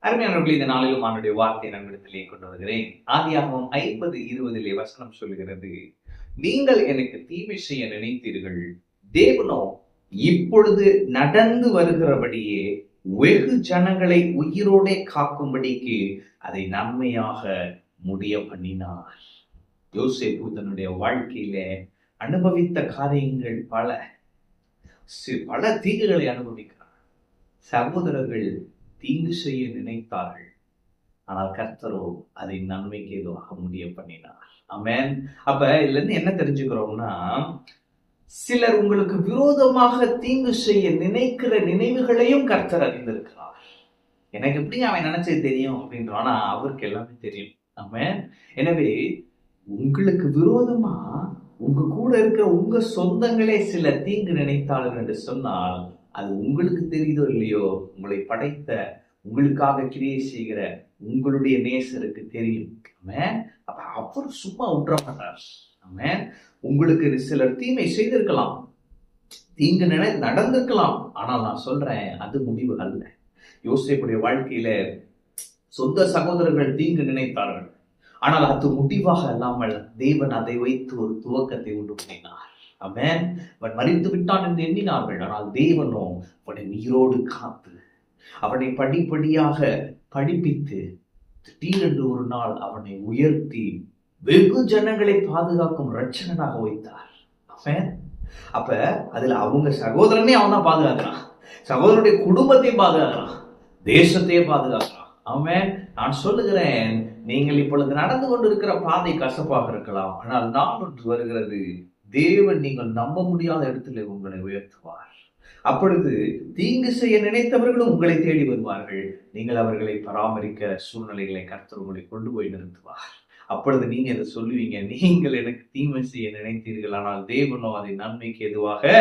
அருமையானவர்களே, இந்த நாளிலும் அவனுடைய வார்த்தையை நம்மிடத்திலே கொண்டு வருகிறேன். ஆதியாகமம் 50:20 வசனம் சொல்லுகிறது, நீங்கள் எனக்கு தீமை செய்ய நினைத்தீர்கள், தேவனோ இப்பொழுது நடந்து வருகிறபடியே வெகு ஜனங்களை உயிரோடே காக்கும்படிக்கு அதை நன்மையாக முடிய பண்ணினார். யோசேப்பு தன்னுடைய வாழ்க்கையில அனுபவித்த காரியங்கள் பல தீங்குகளை அனுபவிக்கிறார். சகோதரர்கள் தீங்கு செய்ய நினைத்தார்கள், ஆனால் கர்த்தரோ அதை நன்மைக்கு எதுவாக முடிய பண்ணினார். ஆமென். அப்ப இதுல இருந்து என்ன தெரிஞ்சுக்கிறோம்னா, சிலர் உங்களுக்கு விரோதமாக தீங்கு செய்ய நினைக்கிற நினைவுகளையும் கர்த்தர் அறிந்திருக்கிறார். எனக்கு எப்படி அவன் நினைச்சது தெரியும் அப்படின்றானா, அவருக்கு எல்லாமே தெரியும். ஆமென். எனவே உங்களுக்கு விரோதமா உங்க கூட இருக்கிற உங்க சொந்தங்களே சில தீங்கு நினைத்தார்கள் என்று சொன்னால், அது உங்களுக்கு தெரியுதோ இல்லையோ, உங்களை படைத்த, உங்களுக்காக கிரியை செய்கிற உங்களுடைய நேசருக்கு தெரியும். ஆமென். அப்ப அவர் சும்மா விட்டுற மாட்டார். ஆமென். உங்களுக்கு சிலர் தீமை செய்திருக்கலாம், தீங்கு நடந்திருக்கலாம், ஆனால் நான் சொல்றேன், அது முடிவு அல்ல. யோசேப்புடைய வாழ்க்கையில சொந்த சகோதரர்கள் தீங்கு நினைத்தார்கள், ஆனால் அது முடிவாக அல்லாமல் தேவன் அதை வைத்து ஒரு துவக்கத்தை உண்டு பண்ணினார். ஆமென். அவன் மரித்து விட்டான் என்று எண்ணினார்கள், ஆனால் தேவனோ அவனை உயிரோடு காத்து அவனை படிப்படியாக படிப்பித்து திடீரென்று ஒரு நாள் அவனை உயர்த்தி வெகு ஜனங்களை பாதுகாக்கும் ரட்சகனாக வைத்தார். ஆமென். அப்ப அதுல அவங்க சகோதரனே அவன் தான் பாதுகாக்கிறான், சகோதரனுடைய குடும்பத்தை பாதுகாக்கிறான், தேசத்தையே பாதுகாக்கிறான். ஆமென். நான் சொல்லுகிறேன், நீங்கள் இப்பொழுது நடந்து கொண்டிருக்கிற பாதை கசப்பாக இருக்கலாம், ஆனால் நாள் ஒன்று வருகிறது, தேவன் நீங்கள் நம்ப முடியாத இடத்துல உங்களை உயர்த்துவார். அப்பொழுது தீங்கு செய்ய நினைத்தவர்களும் உங்களை தேடி வருவார்கள், நீங்கள் அவர்களை பராமரிக்கிற சூழ்நிலைகளை கர்த்தர் உங்களை கொண்டு போய் நிறுத்துவார். அப்பொழுது நீங்க இதை சொல்லுவீங்க, நீங்கள் எனக்கு தீமை செய்ய நினைத்தீர்கள், ஆனால் தேவனோ அதை நன்மைக்கு எதுவாக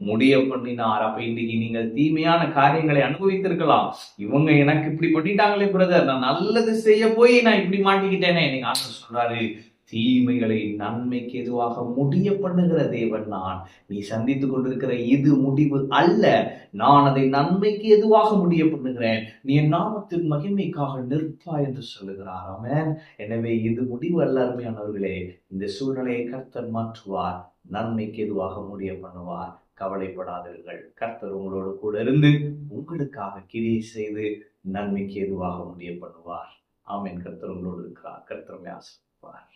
முடிய பண்ணினார். அப்ப இன்னைக்கு நீங்கள் தீமையான காரியங்களை அனுபவித்திருக்கலாம். இவங்க எனக்கு இப்படி பண்ணிட்டாங்களே பிரதர், நான் நல்லது செய்ய போய் நான் இப்படி மாட்டிக்கிட்டேனே. நீங்க ஆண்டவர் சொல்றாரு, தீமைகளை நன்மைக்கு எதுவாக முடிய பண்ணுகிற தேவன் நான். நீ சந்தித்துக் கொண்டிருக்கிற இது முடிவு அல்ல, நான் அதை நன்மைக்கு எதுவாக முடிய பண்ணுகிறேன். நீ என் நாமத்தின் மகிமைக்காக நிற்பா என்று சொல்லுகிறார். ஆமென். எனவே இது முடிவு அல்ல. அருமையானவர்களே, இந்த சூழ்நிலையை கர்த்தர் மாற்றுவார், நன்மைக்கு எதுவாக முடிய பண்ணுவார். கவலைப்படாதீர்கள். கர்த்தர் உங்களோடு கூட இருந்து உங்களுக்காக கிரியை செய்து நன்மைக்கு எதுவாக முடிய பண்ணுவார். ஆமென். கர்த்தர் உங்களோடு இருக்கிறார். கர்த்தர் ஆசீர்வதிப்பார்.